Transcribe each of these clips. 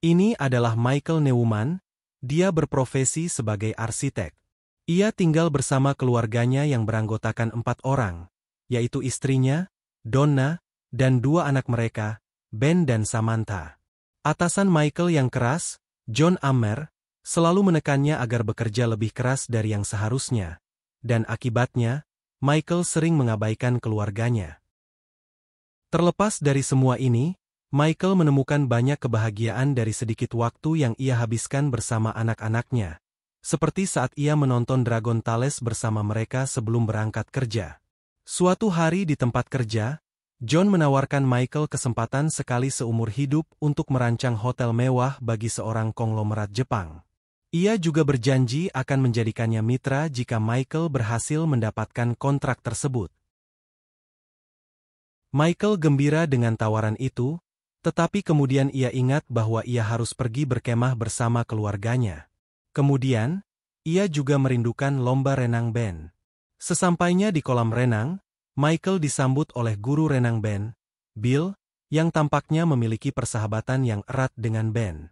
Ini adalah Michael Neumann, dia berprofesi sebagai arsitek. Ia tinggal bersama keluarganya yang beranggotakan 4 orang, yaitu istrinya, Donna, dan 2 anak mereka, Ben dan Samantha. Atasan Michael yang keras, John Ammer, selalu menekannya agar bekerja lebih keras dari yang seharusnya, dan akibatnya, Michael sering mengabaikan keluarganya. Terlepas dari semua ini, Michael menemukan banyak kebahagiaan dari sedikit waktu yang ia habiskan bersama anak-anaknya, seperti saat ia menonton Dragon Tales bersama mereka sebelum berangkat kerja. Suatu hari di tempat kerja, John menawarkan Michael kesempatan sekali seumur hidup untuk merancang hotel mewah bagi seorang konglomerat Jepang. Ia juga berjanji akan menjadikannya mitra jika Michael berhasil mendapatkan kontrak tersebut. Michael gembira dengan tawaran itu, tetapi kemudian ia ingat bahwa ia harus pergi berkemah bersama keluarganya. Kemudian, ia juga merindukan lomba renang Ben. Sesampainya di kolam renang, Michael disambut oleh guru renang Ben, Bill, yang tampaknya memiliki persahabatan yang erat dengan Ben.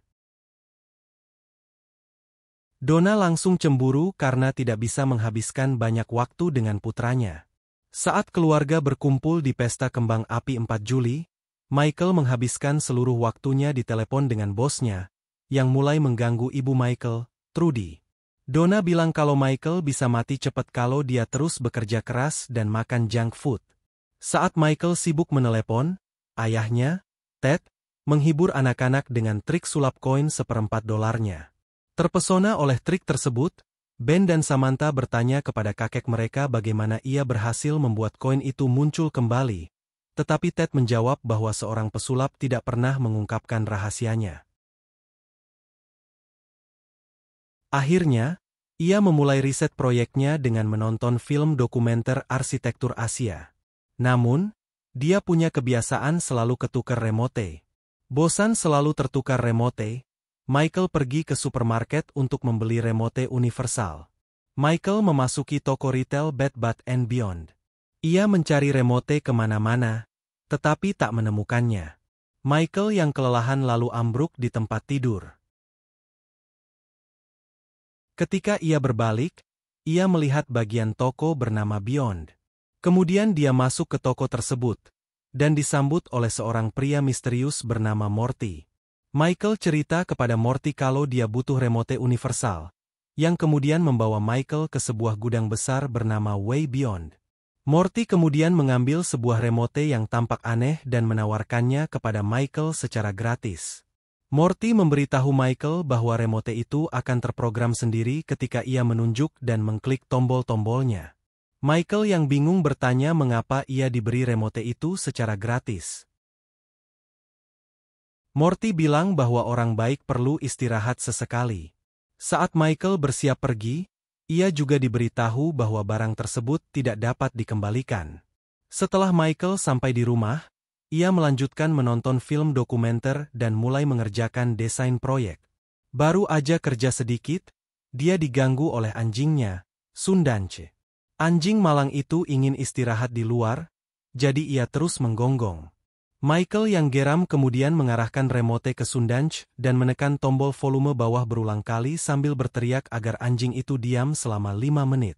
Donna langsung cemburu karena tidak bisa menghabiskan banyak waktu dengan putranya. Saat keluarga berkumpul di pesta kembang api 4 Juli, Michael menghabiskan seluruh waktunya di telepon dengan bosnya, yang mulai mengganggu ibu Michael, Trudy. Donna bilang kalau Michael bisa mati cepat kalau dia terus bekerja keras dan makan junk food. Saat Michael sibuk menelepon, ayahnya, Ted, menghibur anak-anak dengan trik sulap koin $1/4. Terpesona oleh trik tersebut, Ben dan Samantha bertanya kepada kakek mereka bagaimana ia berhasil membuat koin itu muncul kembali, tetapi Ted menjawab bahwa seorang pesulap tidak pernah mengungkapkan rahasianya. Akhirnya, ia memulai riset proyeknya dengan menonton film dokumenter arsitektur Asia. Namun, dia punya kebiasaan selalu ketukar remote. Bosan selalu tertukar remote, Michael pergi ke supermarket untuk membeli remote universal. Michael memasuki toko retail Bed Bath & Beyond. Ia mencari remote kemana-mana, tetapi tak menemukannya. Michael yang kelelahan lalu ambruk di tempat tidur. Ketika ia berbalik, ia melihat bagian toko bernama Beyond. Kemudian dia masuk ke toko tersebut, dan disambut oleh seorang pria misterius bernama Morty. Michael cerita kepada Morty kalau dia butuh remote universal, yang kemudian membawa Michael ke sebuah gudang besar bernama Way Beyond. Morty kemudian mengambil sebuah remote yang tampak aneh dan menawarkannya kepada Michael secara gratis. Morty memberitahu Michael bahwa remote itu akan terprogram sendiri ketika ia menunjuk dan mengklik tombol-tombolnya. Michael yang bingung bertanya mengapa ia diberi remote itu secara gratis. Morty bilang bahwa orang baik perlu istirahat sesekali. Saat Michael bersiap pergi, ia juga diberitahu bahwa barang tersebut tidak dapat dikembalikan. Setelah Michael sampai di rumah, ia melanjutkan menonton film dokumenter dan mulai mengerjakan desain proyek. Baru aja kerja sedikit, dia diganggu oleh anjingnya, Sundanche. Anjing malang itu ingin istirahat di luar, jadi ia terus menggonggong. Michael yang geram kemudian mengarahkan remote ke Sundanche dan menekan tombol volume bawah berulang kali sambil berteriak agar anjing itu diam selama 5 menit.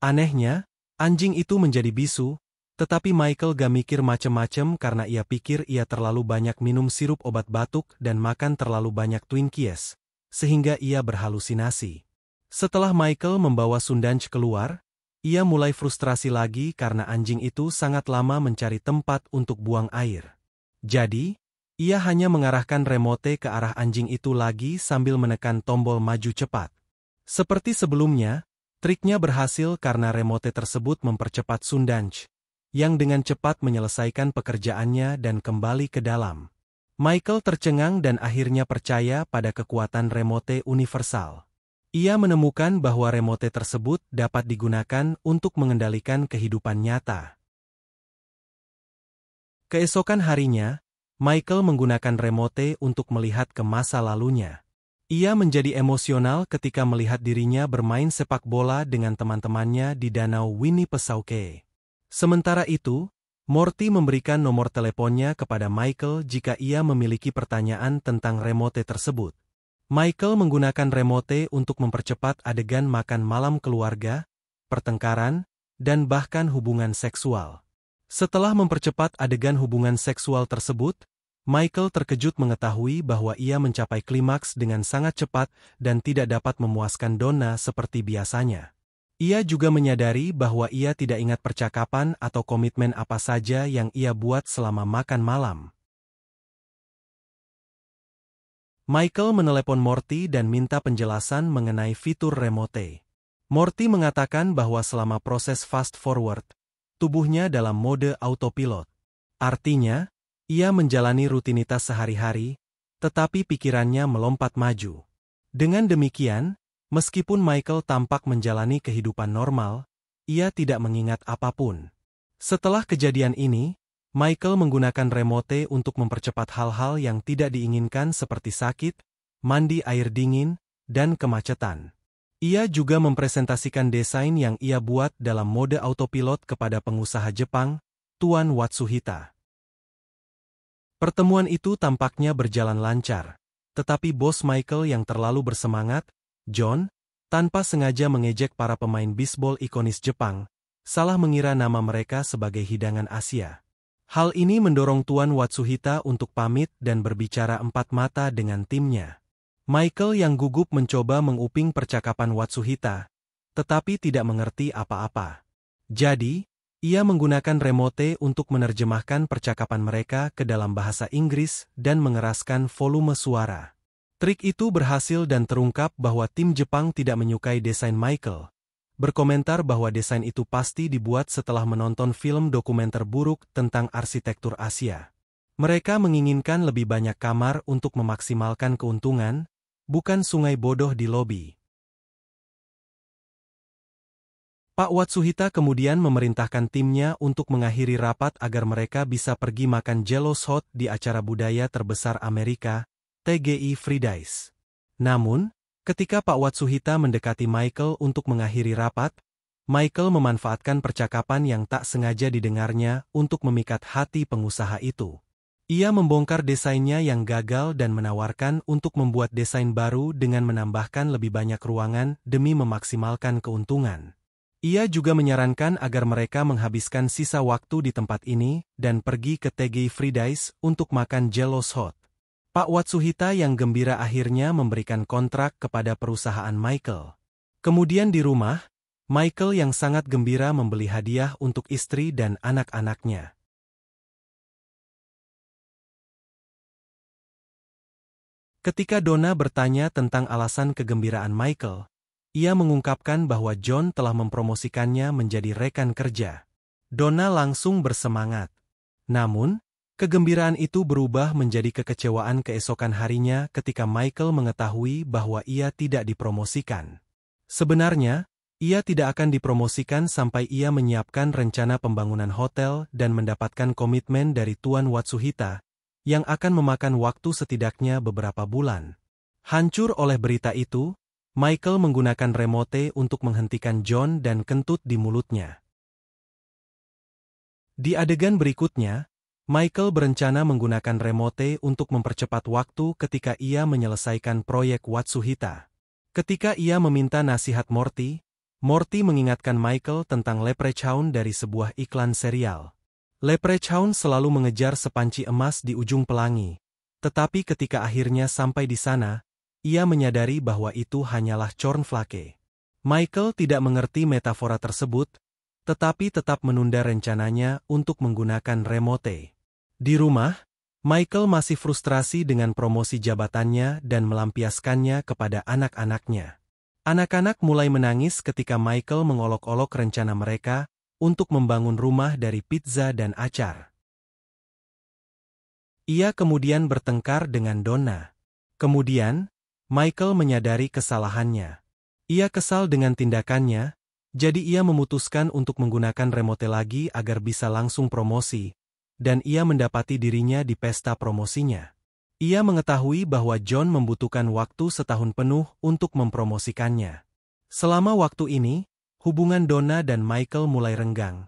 Anehnya, anjing itu menjadi bisu, tetapi Michael gak mikir macem-macem karena ia pikir ia terlalu banyak minum sirup obat batuk dan makan terlalu banyak Twinkies, sehingga ia berhalusinasi. Setelah Michael membawa Sundanche keluar, ia mulai frustrasi lagi karena anjing itu sangat lama mencari tempat untuk buang air. Jadi, ia hanya mengarahkan remote ke arah anjing itu lagi sambil menekan tombol maju cepat. Seperti sebelumnya, triknya berhasil karena remote tersebut mempercepat Sundanche, yang dengan cepat menyelesaikan pekerjaannya dan kembali ke dalam. Michael tercengang dan akhirnya percaya pada kekuatan remote universal. Ia menemukan bahwa remote tersebut dapat digunakan untuk mengendalikan kehidupan nyata. Keesokan harinya, Michael menggunakan remote untuk melihat ke masa lalunya. Ia menjadi emosional ketika melihat dirinya bermain sepak bola dengan teman-temannya di danau Winnipesaukee. Sementara itu, Morty memberikan nomor teleponnya kepada Michael jika ia memiliki pertanyaan tentang remote tersebut. Michael menggunakan remote untuk mempercepat adegan makan malam keluarga, pertengkaran, dan bahkan hubungan seksual. Setelah mempercepat adegan hubungan seksual tersebut, Michael terkejut mengetahui bahwa ia mencapai klimaks dengan sangat cepat dan tidak dapat memuaskan Donna seperti biasanya. Ia juga menyadari bahwa ia tidak ingat percakapan atau komitmen apa saja yang ia buat selama makan malam. Michael menelepon Morty dan minta penjelasan mengenai fitur remote. Morty mengatakan bahwa selama proses fast forward, tubuhnya dalam mode autopilot. Artinya, ia menjalani rutinitas sehari-hari, tetapi pikirannya melompat maju. Dengan demikian, meskipun Michael tampak menjalani kehidupan normal, ia tidak mengingat apapun. Setelah kejadian ini, Michael menggunakan remote untuk mempercepat hal-hal yang tidak diinginkan seperti sakit, mandi air dingin, dan kemacetan. Ia juga mempresentasikan desain yang ia buat dalam mode autopilot kepada pengusaha Jepang, Tuan Watsuhita. Pertemuan itu tampaknya berjalan lancar, tetapi bos Michael yang terlalu bersemangat, John, tanpa sengaja mengejek para pemain bisbol ikonis Jepang, salah mengira nama mereka sebagai hidangan Asia. Hal ini mendorong Tuan Watsuhita untuk pamit dan berbicara empat mata dengan timnya. Michael yang gugup mencoba menguping percakapan Watsuhita, tetapi tidak mengerti apa-apa. Jadi, ia menggunakan remote untuk menerjemahkan percakapan mereka ke dalam bahasa Inggris dan mengeraskan volume suara. Trik itu berhasil dan terungkap bahwa tim Jepang tidak menyukai desain Michael, berkomentar bahwa desain itu pasti dibuat setelah menonton film dokumenter buruk tentang arsitektur Asia. Mereka menginginkan lebih banyak kamar untuk memaksimalkan keuntungan, bukan sungai bodoh di lobi. Pak Watsuhita kemudian memerintahkan timnya untuk mengakhiri rapat agar mereka bisa pergi makan Jello Shot di acara budaya terbesar Amerika, TGI Fridays. Namun, ketika Pak Watsuhita mendekati Michael untuk mengakhiri rapat, Michael memanfaatkan percakapan yang tak sengaja didengarnya untuk memikat hati pengusaha itu. Ia membongkar desainnya yang gagal dan menawarkan untuk membuat desain baru dengan menambahkan lebih banyak ruangan demi memaksimalkan keuntungan. Ia juga menyarankan agar mereka menghabiskan sisa waktu di tempat ini dan pergi ke TGI Fridays untuk makan Jello Shot. Pak Watsuhita yang gembira akhirnya memberikan kontrak kepada perusahaan Michael. Kemudian di rumah, Michael yang sangat gembira membeli hadiah untuk istri dan anak-anaknya. Ketika Donna bertanya tentang alasan kegembiraan Michael, ia mengungkapkan bahwa John telah mempromosikannya menjadi rekan kerja. Donna langsung bersemangat. Namun, kegembiraan itu berubah menjadi kekecewaan keesokan harinya ketika Michael mengetahui bahwa ia tidak dipromosikan. Sebenarnya, ia tidak akan dipromosikan sampai ia menyiapkan rencana pembangunan hotel dan mendapatkan komitmen dari Tuan Watsuhita, yang akan memakan waktu setidaknya beberapa bulan. Hancur oleh berita itu, Michael menggunakan remote untuk menghentikan John dan kentut di mulutnya. Di adegan berikutnya, Michael berencana menggunakan remote untuk mempercepat waktu ketika ia menyelesaikan proyek Watsuhita. Ketika ia meminta nasihat Morty, Morty mengingatkan Michael tentang Leprechaun dari sebuah iklan serial. Leprechaun selalu mengejar sepanci emas di ujung pelangi, tetapi ketika akhirnya sampai di sana, ia menyadari bahwa itu hanyalah cornflake. Michael tidak mengerti metafora tersebut, tetapi tetap menunda rencananya untuk menggunakan remote. Di rumah, Michael masih frustrasi dengan promosi jabatannya dan melampiaskannya kepada anak-anaknya. Anak-anak mulai menangis ketika Michael mengolok-olok rencana mereka untuk membangun rumah dari pizza dan acar. Ia kemudian bertengkar dengan Donna. Kemudian, Michael menyadari kesalahannya. Ia kesal dengan tindakannya, jadi ia memutuskan untuk menggunakan remote lagi agar bisa langsung promosi, dan ia mendapati dirinya di pesta promosinya. Ia mengetahui bahwa John membutuhkan waktu setahun penuh untuk mempromosikannya. Selama waktu ini, hubungan Donna dan Michael mulai renggang,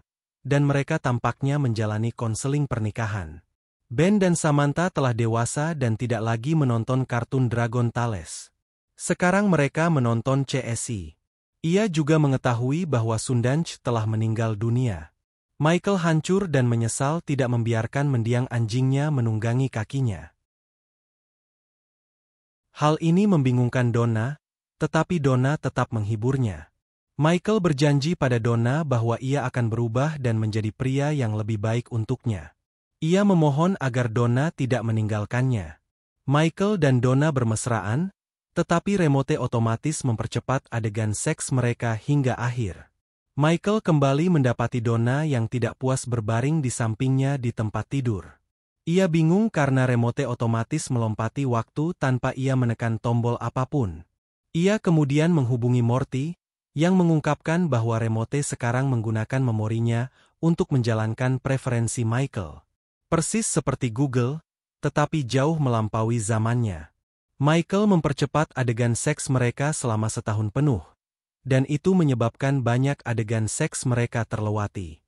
dan mereka tampaknya menjalani konseling pernikahan. Ben dan Samantha telah dewasa dan tidak lagi menonton kartun Dragon Tales. Sekarang mereka menonton CSI. Ia juga mengetahui bahwa Sundanch telah meninggal dunia. Michael hancur dan menyesal tidak membiarkan mendiang anjingnya menunggangi kakinya. Hal ini membingungkan Donna, tetapi Donna tetap menghiburnya. Michael berjanji pada Donna bahwa ia akan berubah dan menjadi pria yang lebih baik untuknya. Ia memohon agar Donna tidak meninggalkannya. Michael dan Donna bermesraan, tetapi remote otomatis mempercepat adegan seks mereka hingga akhir. Michael kembali mendapati Donna yang tidak puas berbaring di sampingnya di tempat tidur. Ia bingung karena remote otomatis melompati waktu tanpa ia menekan tombol apapun. Ia kemudian menghubungi Morty, yang mengungkapkan bahwa remote sekarang menggunakan memorinya untuk menjalankan preferensi Michael. Persis seperti Google, tetapi jauh melampaui zamannya. Michael mempercepat adegan seks mereka selama setahun penuh, dan itu menyebabkan banyak adegan seks mereka terlewati.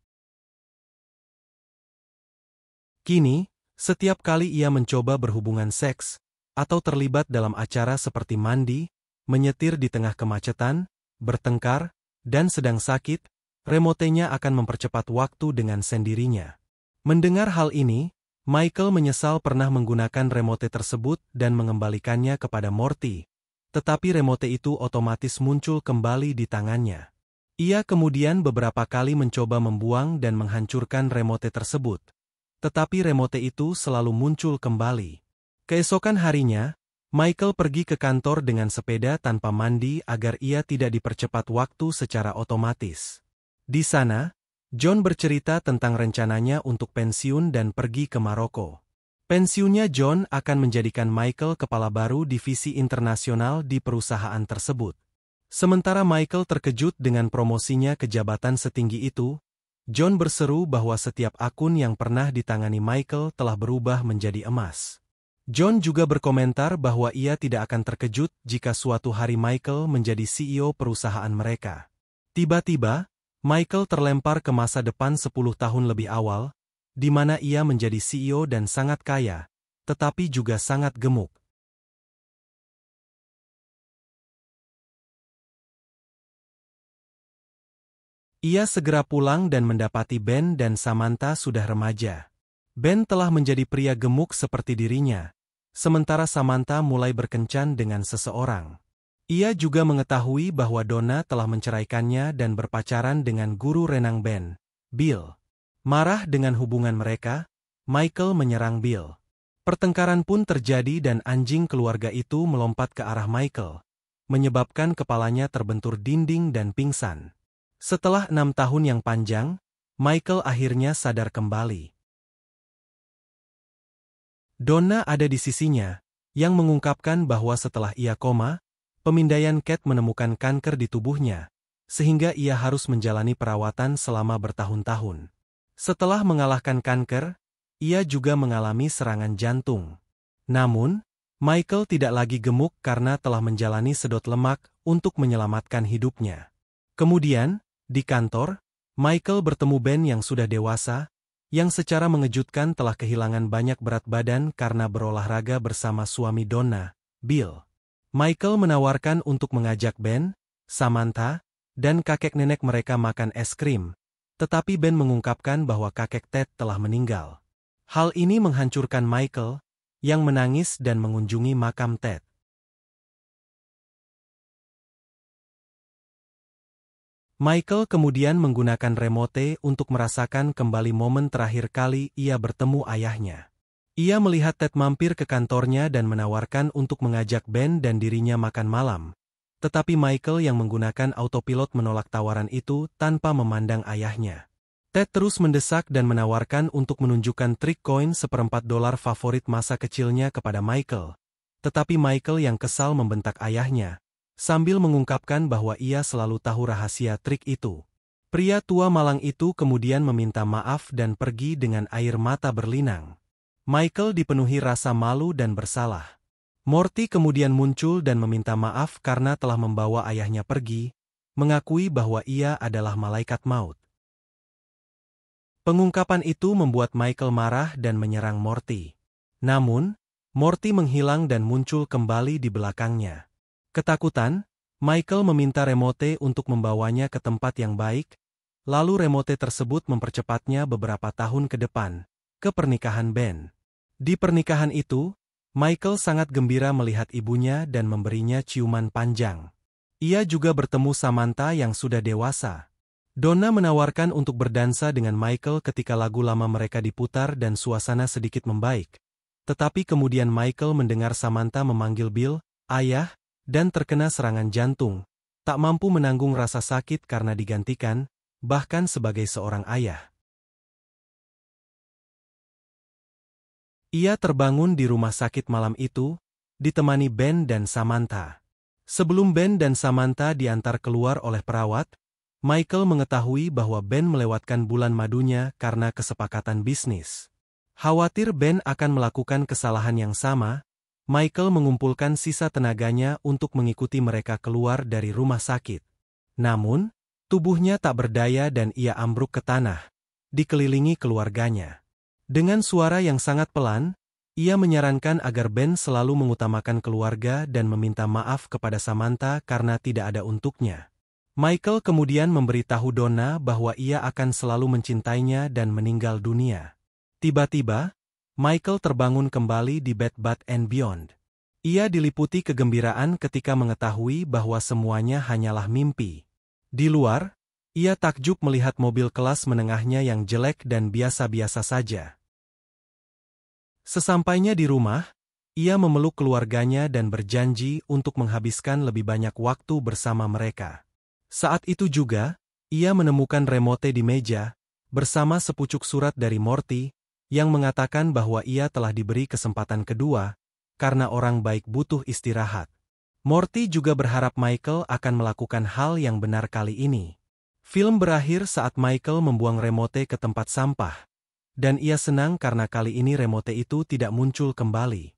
Kini, setiap kali ia mencoba berhubungan seks, atau terlibat dalam acara seperti mandi, menyetir di tengah kemacetan, bertengkar, dan sedang sakit, remotenya akan mempercepat waktu dengan sendirinya. Mendengar hal ini, Michael menyesal pernah menggunakan remote tersebut dan mengembalikannya kepada Morty, tetapi remote itu otomatis muncul kembali di tangannya. Ia kemudian beberapa kali mencoba membuang dan menghancurkan remote tersebut, tetapi remote itu selalu muncul kembali. Keesokan harinya, Michael pergi ke kantor dengan sepeda tanpa mandi agar ia tidak dipercepat waktu secara otomatis. Di sana, John bercerita tentang rencananya untuk pensiun dan pergi ke Maroko. Pensiunnya John akan menjadikan Michael kepala baru divisi internasional di perusahaan tersebut. Sementara Michael terkejut dengan promosinya ke jabatan setinggi itu, John berseru bahwa setiap akun yang pernah ditangani Michael telah berubah menjadi emas. John juga berkomentar bahwa ia tidak akan terkejut jika suatu hari Michael menjadi CEO perusahaan mereka. Tiba-tiba, Michael terlempar ke masa depan 10 tahun lebih awal, di mana ia menjadi CEO dan sangat kaya, tetapi juga sangat gemuk. Ia segera pulang dan mendapati Ben dan Samantha sudah remaja. Ben telah menjadi pria gemuk seperti dirinya, sementara Samantha mulai berkencan dengan seseorang. Ia juga mengetahui bahwa Donna telah menceraikannya dan berpacaran dengan guru renang Ben, Bill. Marah dengan hubungan mereka, Michael menyerang Bill. Pertengkaran pun terjadi dan anjing keluarga itu melompat ke arah Michael, menyebabkan kepalanya terbentur dinding dan pingsan. Setelah 6 tahun yang panjang, Michael akhirnya sadar kembali. Donna ada di sisinya, yang mengungkapkan bahwa setelah ia koma, pemindaian Kate menemukan kanker di tubuhnya, sehingga ia harus menjalani perawatan selama bertahun-tahun. Setelah mengalahkan kanker, ia juga mengalami serangan jantung. Namun, Michael tidak lagi gemuk karena telah menjalani sedot lemak untuk menyelamatkan hidupnya. Kemudian, di kantor, Michael bertemu Ben yang sudah dewasa, yang secara mengejutkan telah kehilangan banyak berat badan karena berolahraga bersama suami Donna, Bill. Michael menawarkan untuk mengajak Ben, Samantha, dan kakek nenek mereka makan es krim, tetapi Ben mengungkapkan bahwa kakek Ted telah meninggal. Hal ini menghancurkan Michael, yang menangis dan mengunjungi makam Ted. Michael kemudian menggunakan remote untuk merasakan kembali momen terakhir kali ia bertemu ayahnya. Ia melihat Ted mampir ke kantornya dan menawarkan untuk mengajak Ben dan dirinya makan malam. Tetapi Michael yang menggunakan autopilot menolak tawaran itu tanpa memandang ayahnya. Ted terus mendesak dan menawarkan untuk menunjukkan trik koin $1/4 favorit masa kecilnya kepada Michael. Tetapi Michael yang kesal membentak ayahnya, sambil mengungkapkan bahwa ia selalu tahu rahasia trik itu. Pria tua malang itu kemudian meminta maaf dan pergi dengan air mata berlinang. Michael dipenuhi rasa malu dan bersalah. Morty kemudian muncul dan meminta maaf karena telah membawa ayahnya pergi, mengakui bahwa ia adalah malaikat maut. Pengungkapan itu membuat Michael marah dan menyerang Morty. Namun, Morty menghilang dan muncul kembali di belakangnya. Ketakutan, Michael meminta remote untuk membawanya ke tempat yang baik, lalu remote tersebut mempercepatnya beberapa tahun ke depan, ke pernikahan Ben. Di pernikahan itu, Michael sangat gembira melihat ibunya dan memberinya ciuman panjang. Ia juga bertemu Samantha yang sudah dewasa. Donna menawarkan untuk berdansa dengan Michael ketika lagu lama mereka diputar dan suasana sedikit membaik. Tetapi kemudian Michael mendengar Samantha memanggil Bill, ayah, dan terkena serangan jantung, tak mampu menanggung rasa sakit karena digantikan, bahkan sebagai seorang ayah. Ia terbangun di rumah sakit malam itu, ditemani Ben dan Samantha. Sebelum Ben dan Samantha diantar keluar oleh perawat, Michael mengetahui bahwa Ben melewatkan bulan madunya karena kesepakatan bisnis. Khawatir Ben akan melakukan kesalahan yang sama, Michael mengumpulkan sisa tenaganya untuk mengikuti mereka keluar dari rumah sakit. Namun, tubuhnya tak berdaya dan ia ambruk ke tanah, dikelilingi keluarganya. Dengan suara yang sangat pelan, ia menyarankan agar Ben selalu mengutamakan keluarga dan meminta maaf kepada Samantha karena tidak ada untuknya. Michael kemudian memberitahu Donna bahwa ia akan selalu mencintainya dan meninggal dunia. Tiba-tiba, Michael terbangun kembali di Bed Bath & Beyond. Ia diliputi kegembiraan ketika mengetahui bahwa semuanya hanyalah mimpi. Di luar, ia takjub melihat mobil kelas menengahnya yang jelek dan biasa-biasa saja. Sesampainya di rumah, ia memeluk keluarganya dan berjanji untuk menghabiskan lebih banyak waktu bersama mereka. Saat itu juga, ia menemukan remote di meja, bersama sepucuk surat dari Morty, yang mengatakan bahwa ia telah diberi kesempatan kedua, karena orang baik butuh istirahat. Morty juga berharap Michael akan melakukan hal yang benar kali ini. Film berakhir saat Michael membuang remote ke tempat sampah, dan ia senang karena kali ini remote itu tidak muncul kembali.